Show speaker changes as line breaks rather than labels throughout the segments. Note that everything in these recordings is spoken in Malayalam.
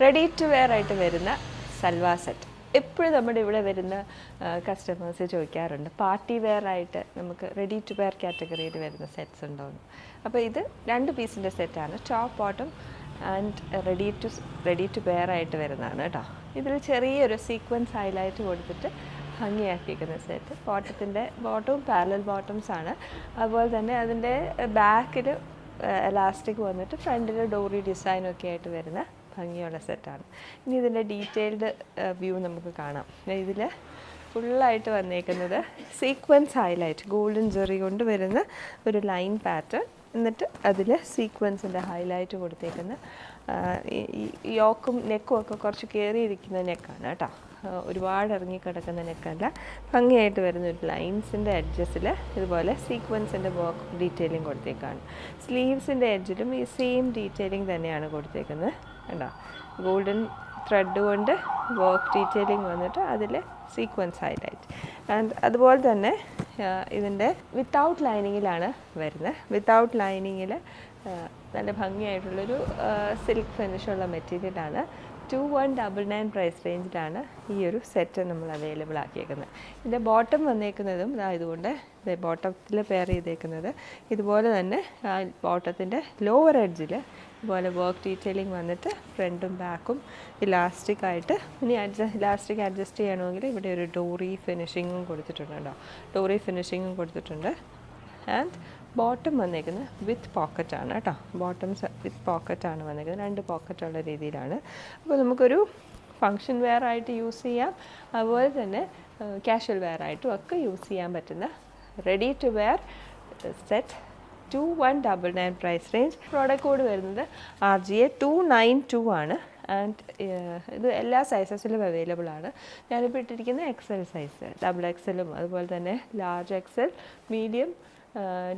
റെഡി ടു വെയർ ആയിട്ട് വരുന്ന സൽവാർ സെറ്റ് എപ്പോഴും നമ്മുടെ ഇവിടെ വരുന്ന കസ്റ്റമേഴ്സ് ചോദിക്കാറുണ്ട് പാർട്ടി വെയർ ആയിട്ട് നമുക്ക് റെഡി ടു വെയർ കാറ്റഗറിയിൽ വരുന്ന സെറ്റ്സ് ഉണ്ടോയെന്ന്. അപ്പോൾ ഇത് 2 പീസിൻ്റെ സെറ്റാണ്, top bottom and ready to wear ആയിട്ട് വരുന്നതാണ് കേട്ടോ. ഇതിൽ ചെറിയൊരു സീക്വൻസ് ഹൈലൈറ്റ് കൊടുത്തിട്ട് ഭംഗിയാക്കിയിരിക്കുന്ന സെറ്റ്. ബോട്ടവും പാരലൽ ബോട്ടംസ് ആണ്. അതുപോലെ തന്നെ അതിൻ്റെ ബാക്കിൽ എലാസ്റ്റിക് വന്നിട്ട് ഫ്രണ്ടിൽ ഡോറി ഡിസൈനൊക്കെ ആയിട്ട് വരുന്ന ഭംഗിയുള്ള സെറ്റാണ്. ഇനി ഇതിൻ്റെ ഡീറ്റെയിൽഡ് വ്യൂ നമുക്ക് കാണാം. ഇതിൽ ഫുള്ളായിട്ട് വന്നേക്കുന്നത് സീക്വൻസ് ഹൈലൈറ്റ്, ഗോൾഡൻ ജെറി കൊണ്ട് വരുന്ന ഒരു ലൈൻ പാറ്റേൺ, എന്നിട്ട് അതിൽ സീക്വൻസിൻ്റെ ഹൈലൈറ്റ് കൊടുത്തേക്കുന്ന യോക്കും നെക്കും ഒക്കെ കുറച്ച് കയറിയിരിക്കുന്ന നെക്കാണ് കേട്ടോ. ഒരുപാട് ഇറങ്ങിക്കിടക്കുന്ന നെക്കല്ല, ഭംഗിയായിട്ട് വരുന്ന ഒരു ലൈൻസിൻ്റെ എഡ്ജസിൽ ഇതുപോലെ സീക്വൻസിൻ്റെ വർക്ക് ഡീറ്റെയിലിംഗ് കൊടുത്തേക്കാണ്. സ്ലീവ്സിൻ്റെ എഡ്ജിലും ഈ സെയിം ഡീറ്റെയിലിംഗ് തന്നെയാണ് കൊടുത്തേക്കുന്നത് കേട്ടോ. ഗോൾഡൻ ത്രെഡ് കൊണ്ട് വർക്ക് ഡീറ്റെയിലിംഗ് വന്നിട്ട് അതിൽ സീക്വൻസ് ഹൈലൈറ്റ്. ആൻഡ് അതുപോലെ തന്നെ ഇതിൻ്റെ വിത്തൗട്ട് ലൈനിങ്ങിലാണ് വരുന്നത്. വിത്തൗട്ട് ലൈനിങ്ങിൽ നല്ല ഭംഗിയായിട്ടുള്ളൊരു സിൽക്ക് ഫിനിഷുള്ള മെറ്റീരിയലാണ്. 2199 പ്രൈസ് റേഞ്ചിലാണ് ഈ ഒരു സെറ്റ് നമ്മൾ അവൈലബിൾ ആക്കിയേക്കുന്നത്. ഇതിൻ്റെ ബോട്ടം വന്നേക്കുന്നതും ഇതുകൊണ്ട് ബോട്ടത്തിൽ പെയർ ചെയ്തേക്കുന്നത് ഇതുപോലെ തന്നെ ബോട്ടത്തിൻ്റെ ലോവർ എഡ്ജിൽ ഇതുപോലെ വർക്ക് ഡീറ്റെയിലിംഗ് വന്നിട്ട് ഫ്രണ്ടും ബാക്കും ഇലാസ്റ്റിക് ആയിട്ട്. ഇനി ഇലാസ്റ്റിക് അഡ്ജസ്റ്റ് ചെയ്യണമെങ്കിൽ ഇവിടെ ഒരു ഡോറി ഫിനിഷിങ്ങും കൊടുത്തിട്ടുണ്ട് കേട്ടോ. ഡോറി ഫിനിഷിങ്ങും കൊടുത്തിട്ടുണ്ട്. ആൻഡ് ബോട്ടം വന്നേക്കുന്നത് വിത്ത് പോക്കറ്റാണ് കേട്ടോ. ബോട്ടംസ് വിത്ത് പോക്കറ്റാണ് വന്നേക്കുന്നത്, 2 പോക്കറ്റുള്ള രീതിയിലാണ്. അപ്പോൾ നമുക്കൊരു ഫങ്ഷൻ വെയർ ആയിട്ട് യൂസ് ചെയ്യാം, അതുപോലെ തന്നെ കാഷ്വൽ വെയർ ആയിട്ടും ഒക്കെ യൂസ് ചെയ്യാൻ പറ്റുന്ന ready to wear set 2199 price range. Product code വരുന്നത് RGA 292 ആണ്. ആൻഡ് ഇത് എല്ലാ സൈസസിലും അവൈലബിൾ ആണ്. ഞാനിപ്പോൾ ഇട്ടിരിക്കുന്ന XL സൈസ്, XXL, അതുപോലെ തന്നെ ലാർജ് XL, മീഡിയം,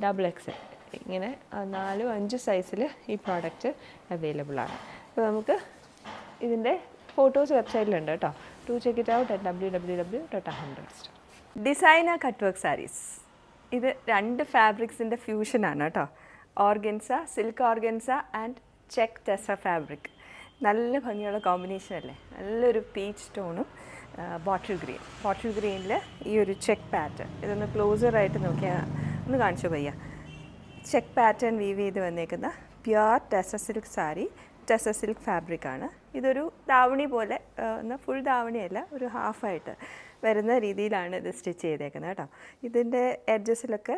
XXL, ഇങ്ങനെ 4-5 സൈസിൽ ഈ പ്രോഡക്റ്റ് അവൈലബിൾ ആണ്. അപ്പോൾ നമുക്ക് ഇതിൻ്റെ ഫോട്ടോസ് വെബ്സൈറ്റിലുണ്ട് കേട്ടോ. To check it out at www.aham.store. Designer cut work sarees. ഇത് 2 ഫാബ്രിക്സിൻ്റെ ഫ്യൂഷനാണ് കേട്ടോ. Organza, silk organza and check ടെസ ഫാബ്രിക്. നല്ല ഭംഗിയുള്ള കോമ്പിനേഷൻ അല്ലേ. നല്ലൊരു പീച്ച് ടോണും ബോട്ടിൽ ഗ്രീനിൽ ഈ ഒരു ചെക്ക് പാറ്റേൺ. ഇതൊന്ന് ക്ലോസറായിട്ട് നോക്കിയാൽ ഒന്ന് കാണിച്ചു പയ്യ. ചെക്ക് പാറ്റേൺ വീവ് ചെയ്ത് വന്നേക്കുന്ന പ്യുവർ ടെസ സിൽക്ക് സാരി, ടെസ സിൽക്ക് ഫാബ്രിക്കാണ്. ഇതൊരു ദാവണി പോലെ, എന്നാൽ ഫുൾ ദാവണിയല്ല, ഒരു ഹാഫായിട്ട് വരുന്ന രീതിയിലാണ് ഇത് സ്റ്റിച്ച് ചെയ്തേക്കുന്നത് കേട്ടോ. ഇതിൻ്റെ എഡ്ജസിലൊക്കെ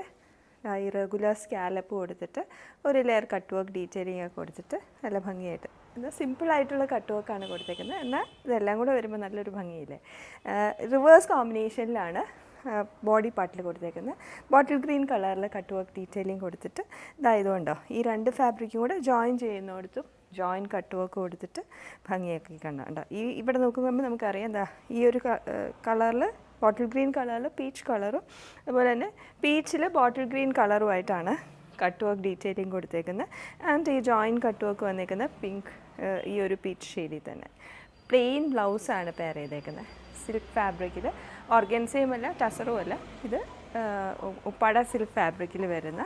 ഈ റെഗുലർ സ്കാലപ്പ് കൊടുത്തിട്ട് ഒരു ലെയർ കട്ട് വർക്ക് ഡീറ്റെയിലിംഗ് ഒക്കെ കൊടുത്തിട്ട് നല്ല ഭംഗിയായിട്ട്, എന്നാൽ സിമ്പിളായിട്ടുള്ള കട്ട് വർക്കാണ് കൊടുത്തേക്കുന്നത്. എന്നാൽ ഇതെല്ലാം കൂടെ വരുമ്പോൾ നല്ലൊരു ഭംഗിയില്ലേ. റിവേഴ്സ് കോമ്പിനേഷനിലാണ് ബോഡി പാർട്ടിൽ കൊടുത്തേക്കുന്നത്. ബോട്ടിൽ ഗ്രീൻ കളറിൽ കട്ട് വർക്ക് ഡീറ്റെയിലിംഗ് കൊടുത്തിട്ട് ഇതായതുകൊണ്ടോ ഈ 2 ഫാബ്രിക്കും കൂടെ ജോയിൻ ചെയ്യുന്നിടത്തും ജോയിൻ കട്ട് വർക്ക് കൊടുത്തിട്ട് ഭംഗിയാക്കി കണ്ടോ. ഈ ഇവിടെ നോക്കുമ്പോൾ നമുക്കറിയാം എന്താ ഈ ഒരു കളറിൽ, ബോട്ടിൽ ഗ്രീൻ കളറിൽ പീച്ച് കളറും, അതുപോലെ തന്നെ പീച്ചിൽ ബോട്ടിൽ ഗ്രീൻ കളറുമായിട്ടാണ് കട്ട് വർക്ക് ഡീറ്റെയിലിംഗ് കൊടുത്തേക്കുന്നത്. ആൻഡ് ഈ ജോയിൻ കട്ട് വർക്ക് വന്നേക്കുന്നത് പിങ്ക്, ഈ ഒരു പീച്ച് ഷെയ്ഡിൽ തന്നെ. പ്ലെയിൻ ബ്ലൗസാണ് പെയർ ചെയ്തേക്കുന്നത്. സിൽക്ക് ഫാബ്രിക്കിൽ, ഓർഗൻസയുമല്ല ടസറുമല്ല, ഇത് ഉപ്പാട സിൽക്ക് ഫാബ്രിക്കിൽ വരുന്ന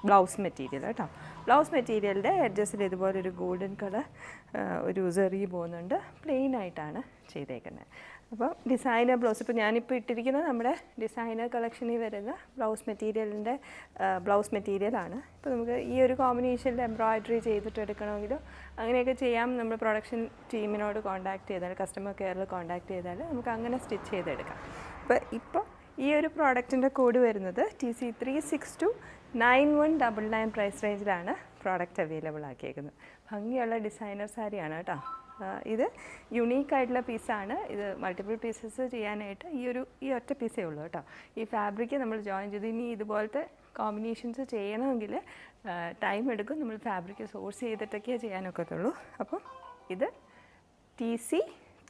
ബ്ലൗസ് മെറ്റീരിയൽ കേട്ടോ. ബ്ലൗസ് മെറ്റീരിയലിൻ്റെ എഡ്ജസിൽ ഇതുപോലൊരു ഗോൾഡൻ കളർ ഒരു സെറി പോകുന്നുണ്ട്. പ്ലെയിൻ ആയിട്ടാണ് ചെയ്തേക്കുന്നത്. അപ്പോൾ ഡിസൈനർ ബ്ലൗസ്, ഇപ്പോൾ ഞാനിപ്പോൾ ഇട്ടിരിക്കുന്നത് നമ്മുടെ ഡിസൈനർ കളക്ഷനിൽ വരുന്ന ബ്ലൗസ് മെറ്റീരിയലാണ്. ഇപ്പോൾ നമുക്ക് ഈ ഒരു കോമ്പിനേഷനിൽ എംബ്രോയിഡറി ചെയ്തിട്ട് എടുക്കണമെങ്കിലോ അങ്ങനെയൊക്കെ ചെയ്യാം. നമ്മൾ പ്രൊഡക്ഷൻ ടീമിനോട് കോൺടാക്ട് ചെയ്താൽ, കസ്റ്റമർ കെയറിൽ കോൺടാക്ട് ചെയ്താൽ നമുക്ക് അങ്ങനെ സ്റ്റിച്ച് ചെയ്തെടുക്കാം. ഇപ്പോൾ ഈ ഒരു പ്രോഡക്റ്റിൻ്റെ കോഡ് വരുന്നത് TC 3629199 പ്രൈസ് റേഞ്ചിലാണ് പ്രോഡക്റ്റ് അവൈലബിൾ ആക്കിയേക്കുന്നത്. ഭംഗിയുള്ള ഡിസൈനർ സാരിയാണ് കേട്ടോ. ഇത് യുണീക്കായിട്ടുള്ള പീസാണ്. ഇത് മൾട്ടിപ്പിൾ പീസസ് ചെയ്യാനായിട്ട് ഈ ഒറ്റ പീസേ ഉള്ളൂ കേട്ടോ. ഈ ഫാബ്രിക്ക് നമ്മൾ ജോയിൻ ചെയ്ത്, ഇനി ഇതുപോലത്തെ കോമ്പിനേഷൻസ് ചെയ്യണമെങ്കിൽ ടൈം എടുക്കും. നമ്മൾ ഫാബ്രിക്ക് സോഴ്സ് ചെയ്തിട്ടൊക്കെയേ ചെയ്യാനൊക്കത്തുള്ളൂ. അപ്പോൾ ഇത് TC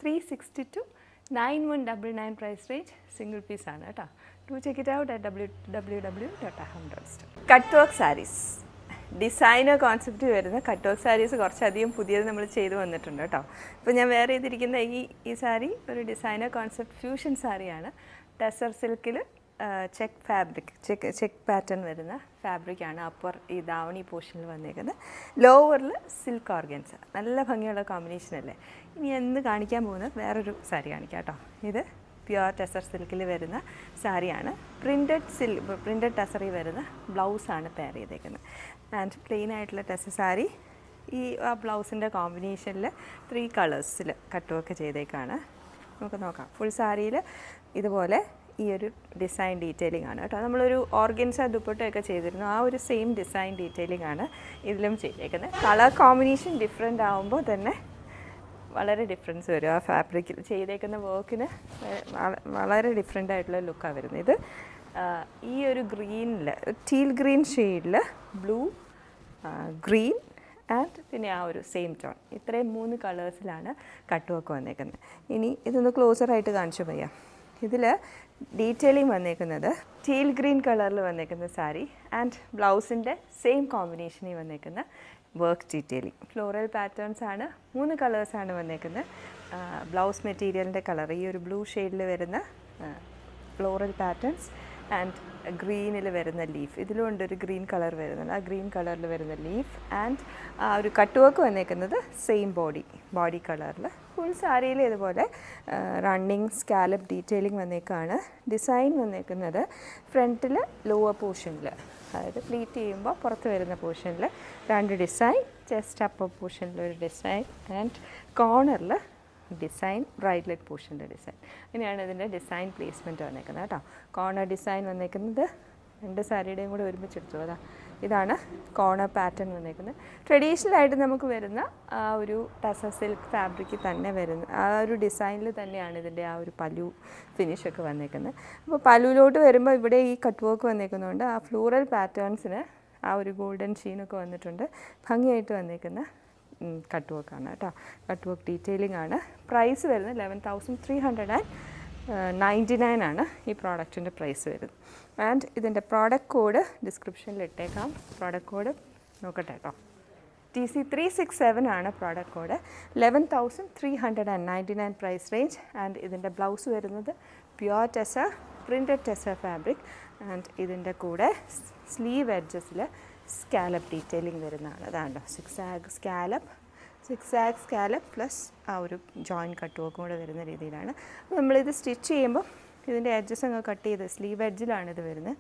3629199 പ്രൈസ് റേഞ്ച് സിംഗിൾ പീസാണ് കേട്ടോ. To check it out at www.aham.store. Cut work saris, designer concept വരുന്ന കട്ട് വർക്ക് സാരീസ് കുറച്ചധികം പുതിയത് നമ്മൾ ചെയ്തു വന്നിട്ടുണ്ട് കേട്ടോ. ഇപ്പോൾ ഞാൻ വേറെ ചെയ്തിരിക്കുന്ന ഈ സാരി ഒരു ഡിസൈനർ കോൺസെപ്റ്റ് ഫ്യൂഷൻ സാരിയാണ്. ടെസർ സിൽക്കിൽ ചെക്ക് ഫാബ്രിക് ചെക്ക് പാറ്റേൺ വരുന്ന ഫാബ്രിക്കാണ് അപ്പർ ഈ ദാവണി പോർഷനിൽ വന്നേക്കുന്നത്. ലോവറിൽ സിൽക്ക് ഓർഗൻസ. നല്ല ഭംഗിയുള്ള കോമ്പിനേഷൻ അല്ലേ. ഇനി എന്ന് കാണിക്കാൻ പോകുന്നത് വേറൊരു സാരി കാണിക്കാം കേട്ടോ. ഇത് പ്യുവർ ടെസർ സിൽക്കിൽ വരുന്ന സാരിയാണ്. പ്രിൻറ്റഡ് ടസറി വരുന്ന ബ്ലൗസാണ് പെയർ ചെയ്തേക്കുന്നത്. ആൻഡ് പ്ലെയിൻ ആയിട്ടുള്ള ടെസർ സാരി ഈ ആ ബ്ലൗസിൻ്റെ കോമ്പിനേഷനിൽ 3 കളേഴ്സിൽ കട്ടുമൊക്കെ ചെയ്തേക്കാണ്. നമുക്ക് നോക്കാം. ഫുൾ സാരിയിൽ ഇതുപോലെ ഈ ഒരു ഡിസൈൻ ഡീറ്റെയിലിംഗ് ആണ് കേട്ടോ. നമ്മളൊരു ഓർഗൻസ ദുപ്പട്ടയൊക്കെ ചെയ്തിരുന്നു, ആ ഒരു സെയിം ഡിസൈൻ ഡീറ്റെയിലിംഗ് ആണ് ഇതിലും ചെയ്തേക്കുന്നത്. കളർ കോമ്പിനേഷൻ ഡിഫറെൻ്റ് ആകുമ്പോൾ തന്നെ വളരെ ഡിഫറൻസ് വരും. ആ ഫാബ്രിക്കിൽ ചെയ്തേക്കുന്ന വർക്കിന് വളരെ ഡിഫറെൻ്റ് ആയിട്ടുള്ള ലുക്കാണ് വരുന്നത്. ഇത് ഈ ഒരു ഗ്രീനിൽ ടീൽ ഗ്രീൻ ഷെയ്ഡിൽ ബ്ലൂ, ഗ്രീൻ ആൻഡ് പിന്നെ ആ ഒരു സെയിം ടോൺ, ഇത്രയും 3 കളേഴ്സിലാണ് കട്ടുമൊക്കെ വന്നേക്കുന്നത്. ഇനി ഇതൊന്ന് ക്ലോസറായിട്ട് കാണിച്ചു പറയാം. ഇതിൽ ഡീറ്റെയിലിംഗ് വന്നേക്കുന്നത് ടീൽ ഗ്രീൻ കളറിൽ വന്നേക്കുന്ന സാരി ആൻഡ് ബ്ലൗസിൻ്റെ സെയിം കോമ്പിനേഷനിൽ വന്നേക്കുന്ന വർക്ക് ഡീറ്റെയിലിംഗ്. ഫ്ലോറൽ പാറ്റേൺസ് ആണ്, 3 കളേഴ്സാണ് വന്നേക്കുന്നത്. ബ്ലൗസ് മെറ്റീരിയലിൻ്റെ കളർ ഈ ഒരു ബ്ലൂ ഷെയ്ഡിൽ വരുന്ന ഫ്ലോറൽ പാറ്റേൺസ് ആൻഡ് ഗ്രീനിൽ വരുന്ന ലീഫ്. ഇതിലും ഉണ്ടൊരു ഗ്രീൻ കളർ വരുന്നുണ്ട്, ആ ഗ്രീൻ കളറിൽ വരുന്ന ലീഫ് ആൻഡ് ആ ഒരു കട്ട് വർക്ക് വന്നേക്കുന്നത് സെയിം ബോഡി കളറിൽ. ഫുൾ സാരിയിൽ ഇതുപോലെ റണ്ണിങ് സ്കാലപ്പ് ഡീറ്റെയിലിംഗ് വന്നേക്കാണ്. ഡിസൈൻ വന്നേക്കുന്നത് ഫ്രണ്ടിൽ ലോവർ പോർഷനിൽ, അതായത് പ്ലീറ്റ് ചെയ്യുമ്പോൾ പുറത്ത് വരുന്ന പോർഷനിൽ 2 ഡിസൈൻ, ചെസ്റ്റ് അപ്പർ പോർഷനിൽ ഒരു ഡിസൈൻ ആൻഡ് കോർണറിൽ ഡിസൈൻ, ബ്രൈഡ്ലെറ്റ് പോർഷൻ്റെ ഡിസൈൻ. ഇങ്ങനെയാണ് ഇതിൻ്റെ ഡിസൈൻ പ്ലേസ്മെൻറ്റ് വന്നേക്കുന്നത് കേട്ടോ. കോർണർ ഡിസൈൻ വന്നേക്കുന്നത് 2 സാരിയുടെയും കൂടെ ഒരുമിച്ചെടുത്തു. ഇതാണ് കോർണർ പാറ്റേൺ വന്നേക്കുന്നത്. ട്രഡീഷണലായിട്ട് നമുക്ക് വരുന്ന ആ ഒരു ടസർ സിൽക്ക് ഫാബ്രിക്കിൽ തന്നെ വരുന്ന ആ ഒരു ഡിസൈനിൽ തന്നെയാണ് ഇതിൻ്റെ ആ ഒരു പല്ലു ഫിനിഷൊക്കെ വന്നേക്കുന്നത്. അപ്പോൾ പല്ലുവിലോട്ട് വരുമ്പോൾ ഇവിടെ ഈ കട്ട് വർക്ക് വന്നേക്കുന്നതുകൊണ്ട് ആ ഫ്ലോറൽ പാറ്റേൺസിന് ആ ഒരു ഗോൾഡൻ ഷീനൊക്കെ വന്നിട്ടുണ്ട്. ഭംഗിയായിട്ട് വന്നേക്കുന്ന കട്ട് വർക്കാണ് കേട്ടോ. കട്ട് വർക്ക് ഡീറ്റെയിലിംഗ് ആണ്. പ്രൈസ് വരുന്നത് 11,399 ആണ് ഈ പ്രോഡക്റ്റിൻ്റെ പ്രൈസ് വരുന്നത്. ആൻഡ് ഇതിൻ്റെ പ്രോഡക്റ്റ് കോഡ് ഡിസ്ക്രിപ്ഷനിൽ ഇട്ടേക്കാം. പ്രോഡക്റ്റ് കോഡ് നോക്കട്ടെ കേട്ടോ. TC367 ആണ് product code. 11,399 price range. And ഇതിൻ്റെ ബ്ലൗസ് വരുന്നത് pure tussar printed tussar fabric. And ഇതിൻ്റെ കൂടെ സ്ലീവ് എഡ്ജസിൽ സ്കാലപ്പ് ഡീറ്റെയിലിംഗ് വരുന്നതാണ്. അതാണ്ടോ സിക്സാഗ് സ്കാലപ്പ് പ്ലസ് ആ ഒരു ജോയിൻറ്റ് കട്ട് വർക്കും കൂടെ വരുന്ന രീതിയിലാണ്. അപ്പോൾ നമ്മളിത് സ്റ്റിച്ച് ചെയ്യുമ്പോൾ ഇതിൻ്റെ എഡ്ജസ് അങ്ങ് കട്ട് ചെയ്ത് സ്ലീവ് എഡ്ജിലാണ് ഇത് വരുന്നത്.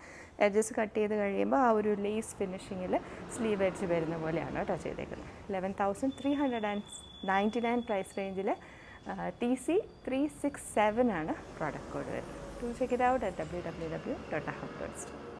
എഡ്ജസ് കട്ട് ചെയ്ത് കഴിയുമ്പോൾ ആ ഒരു ലേസ് ഫിനിഷിങ്ങിൽ സ്ലീവ് എഡ്ജ് വരുന്ന പോലെയാണ് കേട്ടോ ചെയ്തേക്കുന്നത്. 11,399 പ്രൈസ് റേഞ്ചിൽ TC367 ആണ് പ്രോഡക്റ്റ് കോഡ് വരുന്നത്. To check it out at www.aham.com.